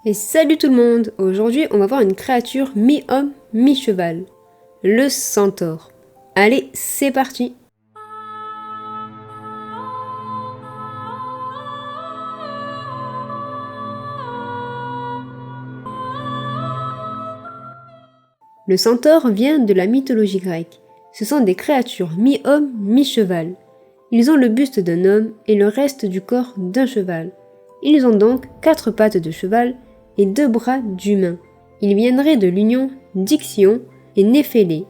Et salut tout le monde! Aujourd'hui, on va voir une créature mi-homme, mi-cheval. Le centaure. Allez, c'est parti! Le centaure vient de la mythologie grecque. Ce sont des créatures mi-homme, mi-cheval. Ils ont le buste d'un homme et le reste du corps d'un cheval. Ils ont donc 4 pattes de cheval et 2 bras d'humain. Ils viendraient de l'union d'Ixion et Néphélé.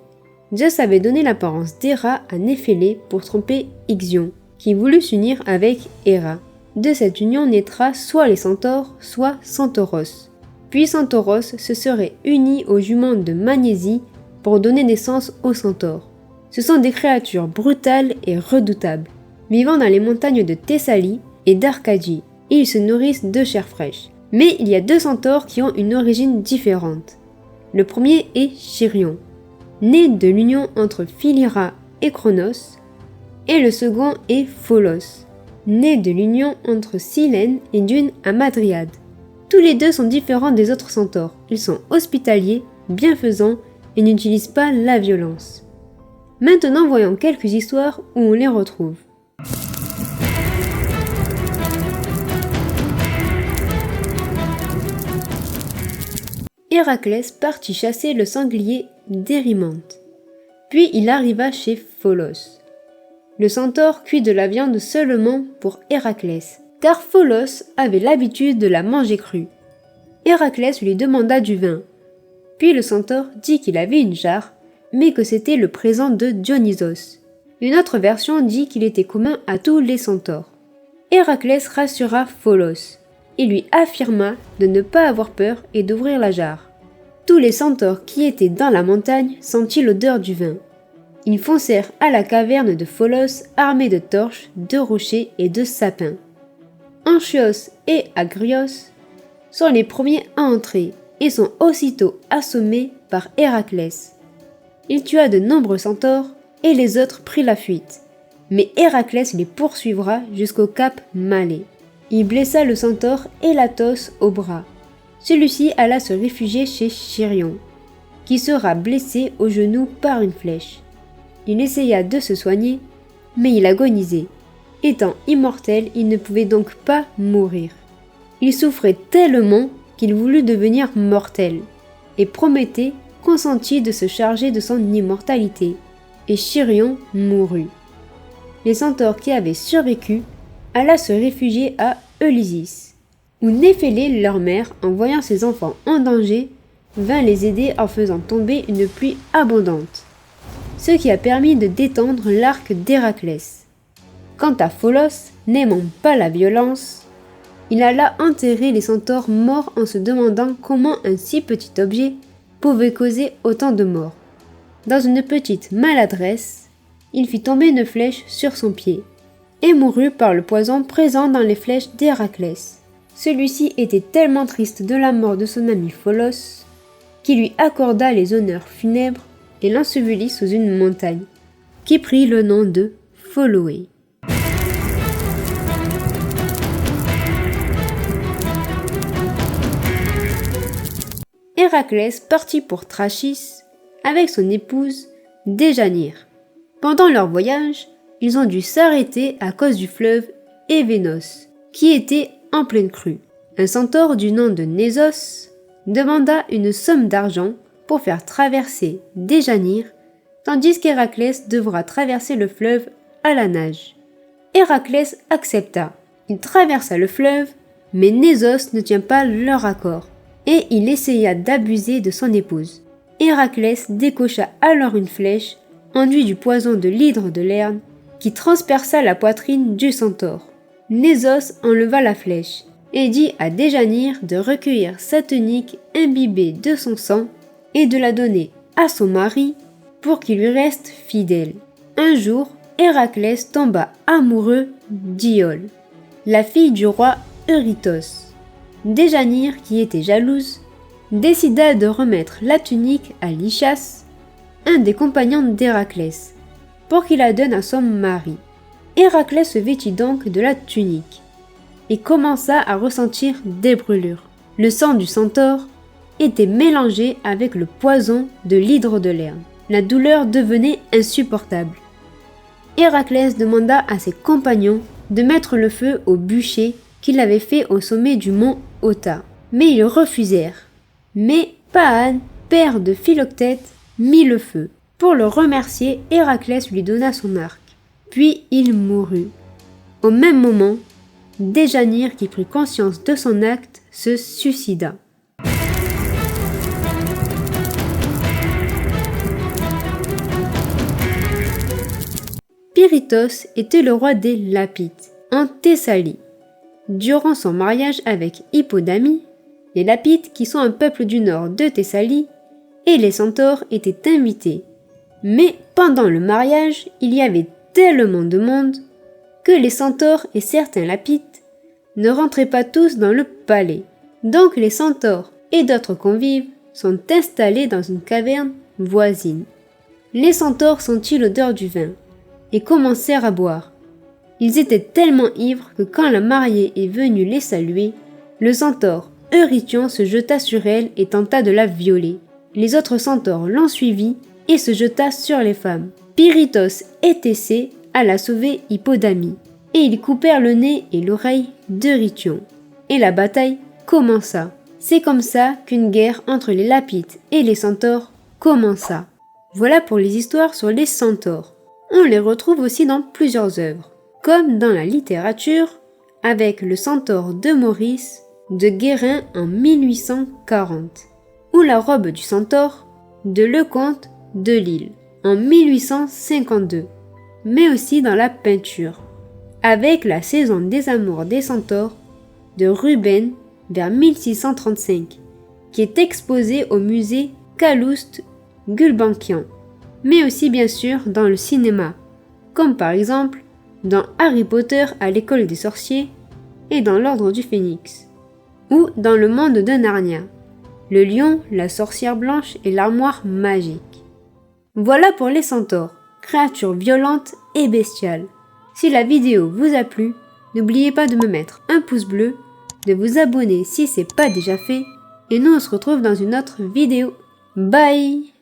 Zeus avait donné l'apparence d'Héra à Néphélé pour tromper Ixion, qui voulut s'unir avec Héra. De cette union naîtra soit les centaures, soit Centauros. Puis Centauros se serait uni aux juments de Magnésie pour donner naissance aux centaures. Ce sont des créatures brutales et redoutables, vivant dans les montagnes de Thessalie et d'Arcadie. Ils se nourrissent de chair fraîche. Mais il y a 2 centaures qui ont une origine différente. Le premier est Chirion, né de l'union entre Philyra et Cronos, et le second est Pholos, né de l'union entre Silène et d'une Hamadryade. Tous les 2 sont différents des autres centaures. Ils sont hospitaliers, bienfaisants et n'utilisent pas la violence. Maintenant voyons quelques histoires où on les retrouve. Héraclès partit chasser le sanglier d'Érymanthe. Puis il arriva chez Pholos. Le centaure cuit de la viande seulement pour Héraclès, car Pholos avait l'habitude de la manger crue. Héraclès lui demanda du vin. Puis le centaure dit qu'il avait une jarre, mais que c'était le présent de Dionysos. Une autre version dit qu'il était commun à tous les centaures. Héraclès rassura Pholos et lui affirma de ne pas avoir peur et d'ouvrir la jarre. Tous les centaures qui étaient dans la montagne sentirent l'odeur du vin. Ils foncèrent à la caverne de Pholos armés de torches, de rochers et de sapins. Anchios et Agrios sont les premiers à entrer et sont aussitôt assommés par Héraclès. Il tua de nombreux centaures et les autres prirent la fuite. Mais Héraclès les poursuivra jusqu'au cap Malais. Il blessa le centaure Élatos au bras. Celui-ci alla se réfugier chez Chirion, qui sera blessé au genou par une flèche. Il essaya de se soigner, mais il agonisait. Étant immortel, il ne pouvait donc pas mourir. Il souffrait tellement qu'il voulut devenir mortel, et Prométhée consentit de se charger de son immortalité, et Chirion mourut. Les centaures qui avaient survécu alla se réfugier à Eulysis, où Néphélé, leur mère, en voyant ses enfants en danger, vint les aider en faisant tomber une pluie abondante, ce qui a permis de détendre l'arc d'Héraclès. Quant à Pholos, n'aimant pas la violence, il alla enterrer les centaures morts en se demandant comment un si petit objet pouvait causer autant de morts. Dans une petite maladresse, il fit tomber une flèche sur son pied et mourut par le poison présent dans les flèches d'Héraclès. Celui-ci était tellement triste de la mort de son ami Pholos qu'il lui accorda les honneurs funèbres et l'ensevelit sous une montagne, qui prit le nom de Pholoé. Héraclès partit pour Trachis avec son épouse Déjanire. Pendant leur voyage, ils ont dû s'arrêter à cause du fleuve Événos, qui était en pleine crue. Un centaure du nom de Nésos demanda une somme d'argent pour faire traverser Déjanire, tandis qu'Héraclès devra traverser le fleuve à la nage. Héraclès accepta. Il traversa le fleuve, mais Nésos ne tient pas leur accord, et il essaya d'abuser de son épouse. Héraclès décocha alors une flèche, enduite du poison de l'hydre de Lerne, qui transperça la poitrine du centaure. Nésos enleva la flèche et dit à Déjanire de recueillir sa tunique imbibée de son sang et de la donner à son mari pour qu'il lui reste fidèle. Un jour, Héraclès tomba amoureux d'Iole, la fille du roi Eurytos. Déjanire, qui était jalouse, décida de remettre la tunique à Lichas, un des compagnons d'Héraclès, pour qu'il la donne à son mari. Héraclès se vêtit donc de la tunique et commença à ressentir des brûlures. Le sang du centaure était mélangé avec le poison de l'hydre de Lerne. La douleur devenait insupportable. Héraclès demanda à ses compagnons de mettre le feu au bûcher qu'il avait fait au sommet du mont Otta, mais ils refusèrent. Mais Paane, père de Philoctète, mit le feu. Pour le remercier, Héraclès lui donna son arc. Puis il mourut. Au même moment, Déjanire, qui prit conscience de son acte, se suicida. Pirithos était le roi des Lapites, en Thessalie. Durant son mariage avec Hippodamie, les Lapites, qui sont un peuple du nord de Thessalie, et les centaures étaient invités. Mais pendant le mariage, il y avait tellement de monde que les centaures et certains Lapites ne rentraient pas tous dans le palais. Donc les centaures et d'autres convives sont installés dans une caverne voisine. Les centaures sentirent l'odeur du vin et commencèrent à boire. Ils étaient tellement ivres que quand la mariée est venue les saluer, le centaure Eurytion se jeta sur elle et tenta de la violer. Les autres centaures l'ont suivi et se jeta sur les femmes. Pirithos et Thésée alla sauver Hippodamie, et ils coupèrent le nez et l'oreille d'Eurytion. Et la bataille commença. C'est comme ça qu'une guerre entre les Lapites et les centaures commença. Voilà pour les histoires sur les centaures. On les retrouve aussi dans plusieurs œuvres, comme dans la littérature, avec le centaure de Maurice de Guérin en 1840, ou la robe du centaure de Lecomte de Lille en 1852, mais aussi dans la peinture, avec la saison des amours des centaures de Rubens vers 1635, qui est exposée au musée Calouste-Gulbenkian, mais aussi bien sûr dans le cinéma, comme par exemple dans Harry Potter à l'école des sorciers et dans l'ordre du Phénix, ou dans le monde de Narnia, le lion, la sorcière blanche et l'armoire magique. Voilà pour les centaures, créatures violentes et bestiales. Si la vidéo vous a plu, n'oubliez pas de me mettre un pouce bleu, de vous abonner si ce n'est pas déjà fait, et nous on se retrouve dans une autre vidéo. Bye!